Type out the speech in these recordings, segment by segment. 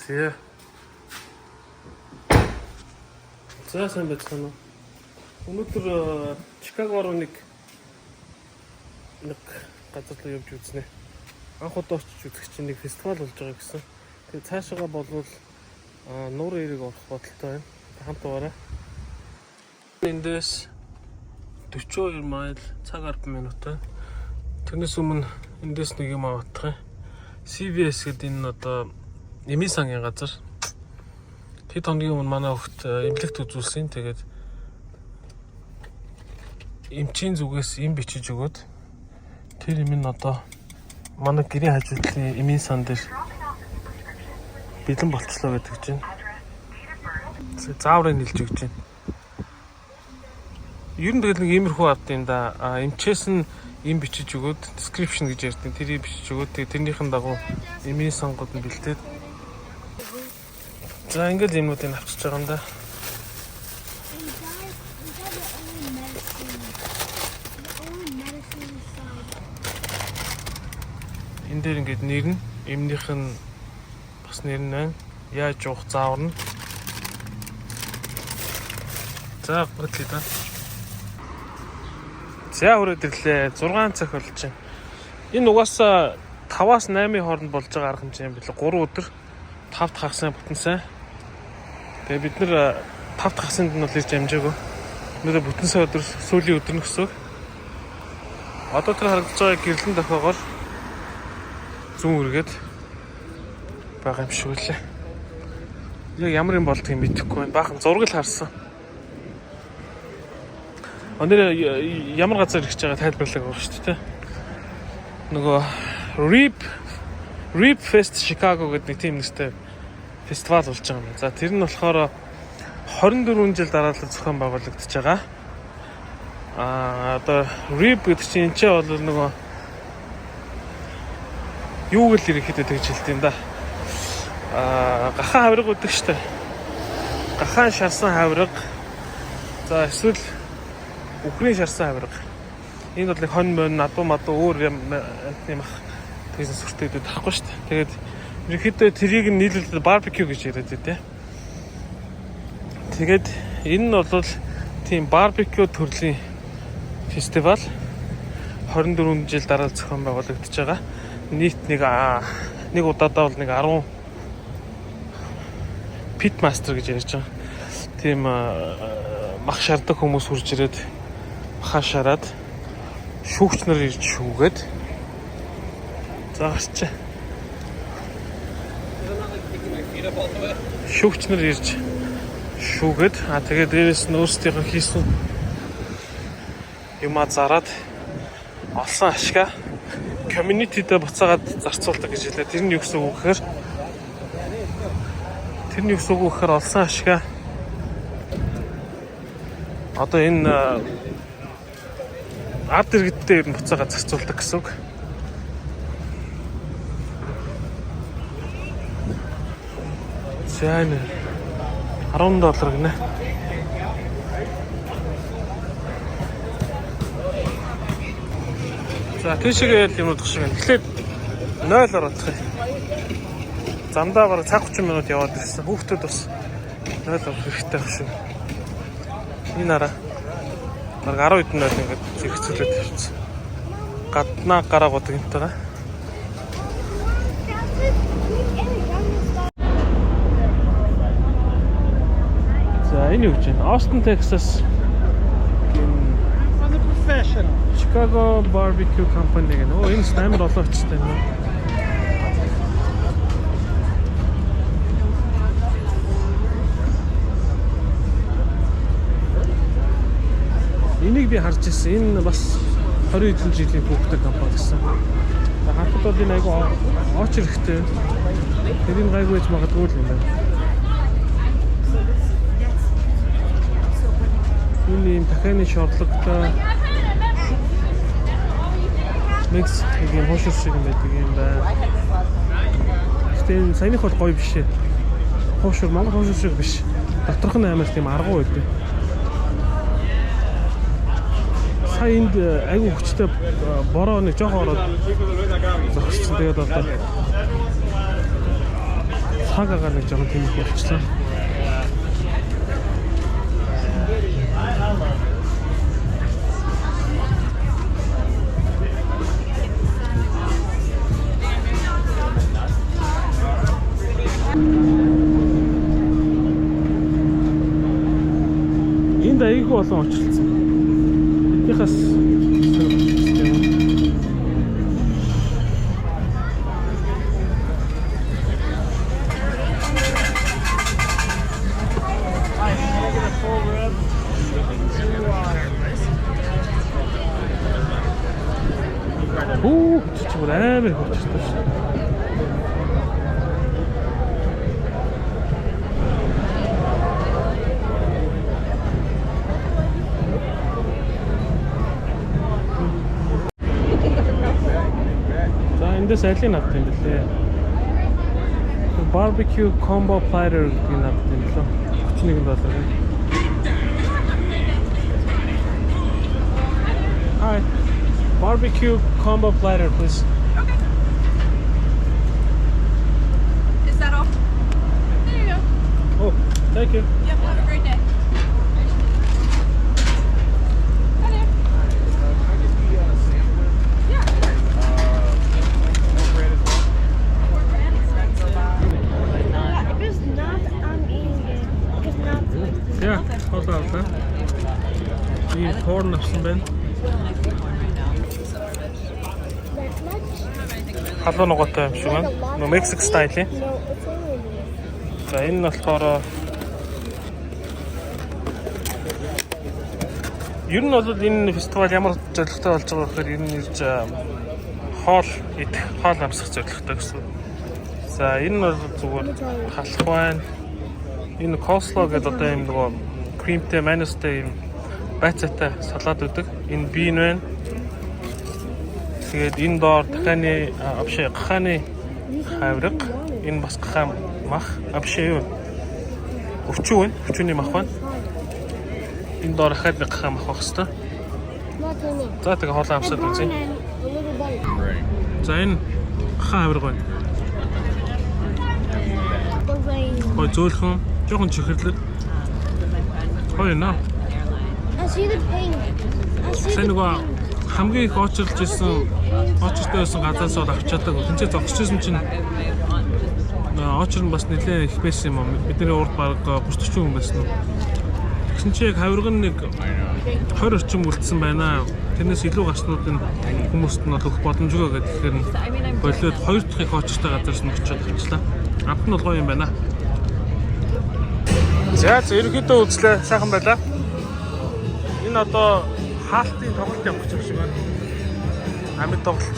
Зэ. За сайн байцгаана уу. Өнөөдөр Чикаго руу нэг газар руу явж үзнэ. Анх удаа очиж үзэх чинь нэг фестивал болж байгаа гэсэн. Тэгээ цаашаага болвол нуур эрэг орох бодолтой байна. Хамт угаарай. Эндээс 42 майл цаг 10 минут. Тэрнээс өмнө эндээс нэг юм авах юм. CVS гэдэг энэ одоо эмийн сангийн газар. Хэд хоногийн өмнө манай хөлт эмнэлэгт үзүүлсэн. Тэгээд эмчийн зүгээс эм бичиж өгөөд тэр юм нь одоо манай гэрийн хажуудлын эмийн сан дээр бэлэн болцлоо гэдэг чинь. Зааврыг нэлж өгч байна. Ер нь тэгэл нэг иймэрхүү авдیں۔ Да эмчээс нь эм бичиж өгөөд description гэж ярьдیں۔ Тэрийг бичиж өгөөд тэрнийхэн дагуу эмийн сангууд нь бэлдээд за ингээд юмнуудыг авчиж байгаа юм да. Энд дээр ингээд нэр нь эмнийх нь бас нэр нь байна. Яаж уух заавар нь. За гүтлээ да. За хүрээд ирлээ. 6 цаг болж байна. Энэ угаасаа 5-аас 8-ийн хооронд болж байгаа арга хэмжээ юм билээ. 3 өдөр 5 дахь хагасны бүтэн сайн. Тэгээ бид нэр 5 дахь хагасанд нь бол ирж амжаагүй. Өнөөдөр бүтэн сая өдөр сүүлийн өдөр нь гэсэн. Одоо тэр харагдаж байгаа гэрлэн дохоогоор зүүн үргээд байгаа юм шиг үлээ. Яг ямар юм болдгийг мэдэхгүй байна. Баахан зураг л харсан. Өнөөдөр ямар газар ирж байгаа тайлбарлаг байгаа шүү дээ. Нөгөө Rip Fest Chicago гэдэг нэг тийм нэртэй фестивал болж байгаа юм. За тэр нь болохоор 24 жил дараалал зохион байгуулагдаж байгаа. Одоо Rip гэдэг чинь энэ ч бол нөгөө юуг л ирэхэд тэгж хэлт юм да. Гахаан хавраг гэдэг шүү дээ. Гахаан шарсан хавраг. За эсвэл Украин шарсан хавраг. Энд бол нэг хон мөн надуу өөр юм ах бизнес хүртээд тахгүй шүү дээ. Тэгээд ерөнхийдөө тэрийг нийлүүлээд барбекю гэж яриад дээ. Тэгээд энэ нь бол тийм барбекю төрлийн фестивал 24 жил дараа зохион байгуулагдаж байгаа. Нийт нэг удаадаа бол нэг 10 pit master гэж ярьж байгаа. Тийм мах шардаг хүмүүс хурж ирээд махаа шараад шүүгч нар ирж шүүгээд заагч. Шүүгч нар ирж шүүгээд тэгээд дээрээс нь өөрсдийнх нь хийсэн юмаа зараад олсон ашгаа community-д буцаагаад зарцуулдаг гэж хэлээ. Тэр нь юу гэсэн үг гэхээр олсон ашгаа одоо энэ ард иргэдтэй буцаагаад зарцуулдаг гэсэн үг. За энэ $10 гинэ. За тийшээ юмуд гэх шиг байна. Тэгэхээр 0 орох юм. Замдаа бараг цаг 30 минут яваад ирсэн. Хүүхдүүд бас 0 орох хэрэгтэй байх шүү. Энэ араа бараг 10 хэдэн 0 ингээд зэрэгцүүлээд ирсэн. Гаднаа гараагууд гинтэйгээ. За энэ юу гэж байна? Austin, Texas Chicago Barbecue Company гэнэ. Оо энэ амар олон очтой юм. Энийг би харж ирсэн. Энэ бас 20 хэдэн жилийн хүүхдтэй компани гэсэн. Харахад бол энэ айгуооч хэрэгтэй. Тэрийг гайгүй гэж магадгүй юм байна. Энэ юм дахианы шорлогтой микс гэх юм шиг байдаг юм байна. Гэтэ саяных бол гоё биш ээ. Хоошур Монгол хоошур шиг биш. Доторх нь амар тийм аргуу байдаг. Сая энд айгүй хүчтэй бороо нэг жоох ороод зогссон. Тэгээд одоо цагаагаар нэг жоохон тийм их болчихлоо. Энд айгүй болон очилцсан. Эднийхээс чичгүүр амар их болчихсон шүү. Эндээс алийг надад юм бэлээ. Barbecue combo platter гэдэг надад юм лөө. $31. Hi. Barbecue combo platter, please. Okay. Is that all? There you go. Oh, thank you. Yep, have a great day. Hi there. Yeah. If it's not, I'm eating it. If it's not, Yeah, hold on. Ийм corn авсан байна. that much? Халуун нугаатай юм шиг байна. Нөө Мексик стайл ээ. No, it's only this. За энэ нь болохоор ер нь бол энэ фестивал ямар зорилготой болж байгаа гэхээр ер нь ирж хоол идэх, хоол амсах зорилготой гэсэн. За энэ нь бол зүгээр халах байна. Энэ coleslaw гэдэг одоо юм нөгөө кремтэй, майонезтэй юм байцаатай салаад өгдөг. Энэ бин байна. Тэгээд энэ доор дахианы гахааны хавраг, энэ бас гахаан мах, юу? Өвчүү байна. Өвчүүний мах байна. Энэ доор дахиад нэг гахаан мах байх хэвээр. Not enough. За тэгээ хоолоо амсаад үзье. A little bit. За энэ гахаан хавраг байна. The rain. Хой зөөлхөн, жоохон чихэрлэг. Хой наа. I see the pink. I see Сайн the нөгөө pink. хамгийн их очрлж исэн очртой байсан газраас бол авчаадаг. Тэнцээ зогсчихсэн чинь очр нь бас нэлээд их байсан юм аа. Бидний урд баг 30-40 хүн байсан нь. Тэгсэн чинь яг хавирга нь нэг 20 орчим үлдсэн байна. Тэрнээс илүү гарснууд нь хүмүүст нь бол өгөх боломжгүй гэхээр нь болоод 2 дахь их очртой газраас нь очиод авчлаа. Амт нь бол гоё юм байна. За ерөнхийдөө үзлээ. Сайхан байлаа. Энэ одоо хаалтын тоглолт явах гэж байна. Амьд тоглолт.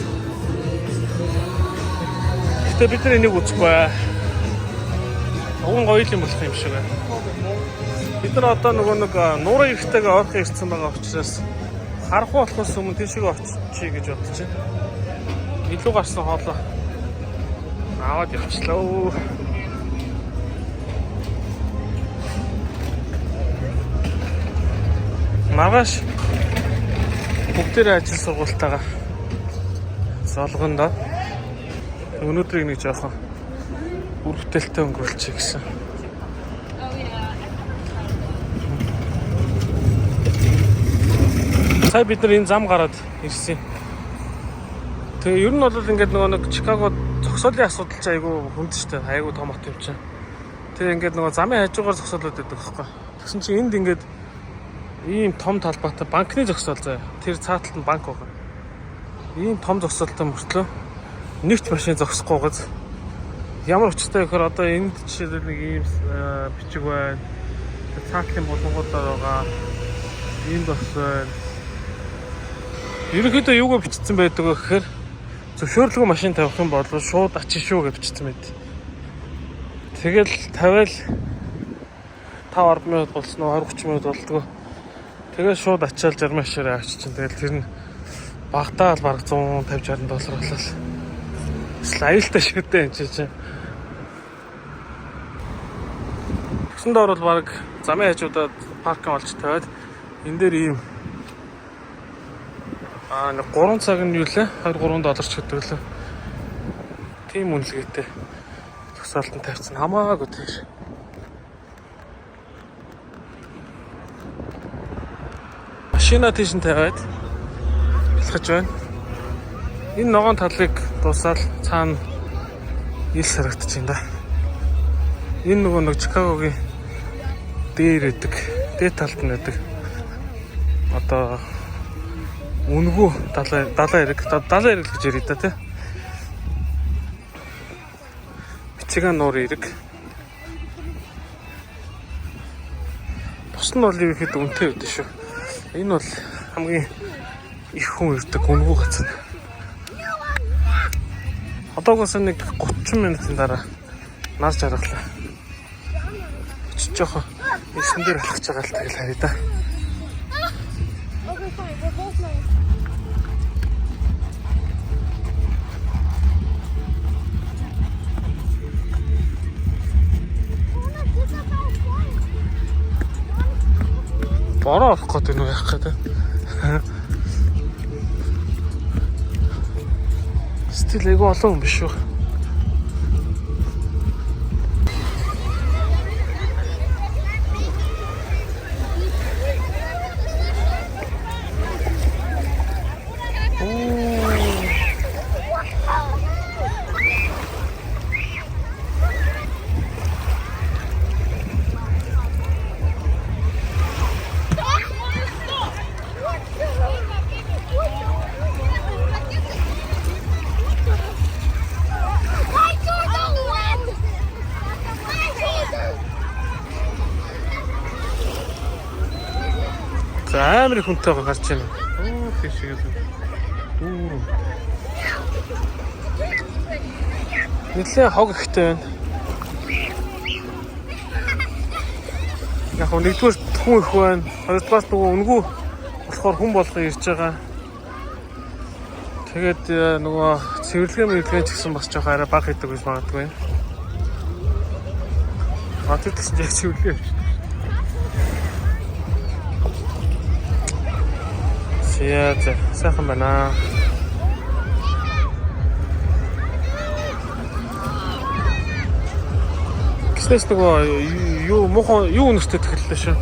Гэтэ бид нар энийг үзэхгүй. Уг нь гоё юм болох юм шиг байна. Бид нар одоо нөгөө нэг нуурын ихтэйгээ орох ирсэн байгаа учраас харахгүй болохоос өмнө тийшээ очиж гэж бодож байна. Илүү гарсан хоолоо аваад явчлаа. Маргааш бүгдээрээ ажил сургуультайгаа золгондоо өнөөдрийг нэг жоохон үр бүтээлтэй өнгөрүүлчих гэсэн. Сая бид нар энэ зам гараад ирсэн. Тэгээ ер нь бол ингээд нөгөө нэг Чикагод зогсоолын асуудал ч айгүй хүнд штэ. Айгүй том хот юм чинь. Тэгээ ингээд нөгөө замын хажуугаар зогсоолоод байдаг байхгүй. Тэгсэн чинь энд ингээд ийм том талбайтай банкны зогсоол заяа. Тэр цааталт нь банк байгаа. Ийм том зогсоолтой мөртлөө нэгт машин зогсохгүйгээс ямар учиртай гэхээр одоо энд жишээлбэл нэг ийм бичиг байна. Цаатлын булангуудаар байгаа. Энд бас байна. Ерөнхийдөө юугаар бичсэн байдаг вэ гэхээр зөвшөөрлөгөө машин тавих юм бол шууд ачин шүү гэж бичсэн байд. Тэгэл тавиал 5-10 минут болсон уу 20-30 минут болдгоо. Тэгээд шууд ачаал 60 машинаар авчиж чинь. Тэгэл тэр нь багтаа л бараг $150-60 боллоо. Аюултай шигтэй юм чинь. Тэгсэн доор бол бараг замын хажуудад паркинг олж тавиад энэ дээр ийм нэг 3 цаг нь юу лээ? $23 ч гэдэг лээ. Тийм үнэлгээтэй. жагсаалтан тавьсан хамаагүй тэр. Машина тийш нь тавиад бэлгэж байна. Энэ ногоон талыг дуусаад цаана ил сарагдаж байна да. Энэ нөгөө нэг Чикагогийн дээр идэг, дээд талд нь идэг. Одоо үнгүү 70 эрэг гэж ярив да тий. Мичиган нуур эрэг. Бус нь бол ихэд үнэтэй байдаг шүү. Энэ бол хамгийн их хүн ирдэг үнгүү газар. Одоогоос нэг 30 минутын дараа нар жаргалаа. Очиж жоохоо эсэн дээр алхаж байгаа л тэгэл харъя да. Okay, fine. We're both nice. Бороо олох гэдэг нь яах гэдэг. Стил эго олон юм биш үү? Амар их хүнтэй гарч байна. Оо тийшээ. Нэлээ хог ихтэй байна. Яг нэгдүгээр хүн их байна. Хоёрдугаар нөгөө үнгүү болохоор хүн болгоо ирж байгаа. Тэгээд нөгөө цэвэрлэгээ ч гэсэн бас жоох арай бага хийдэг гэж магадгүй. Тэр ч яг цэвэрлэгээ биш. Яа, сайхан байна. Гэснээс нөгөө юу муухай юу өнөртөө тэгэллээ шүү.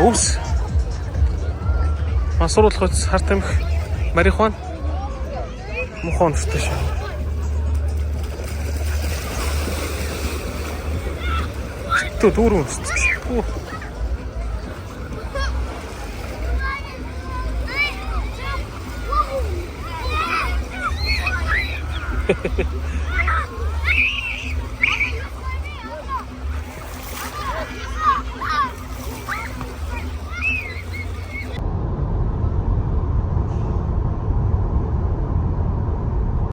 Өвс. Масруулах үс харт амх марихуан. Муухай өнөртөө шүү. Тэ дүүрэн өссөн.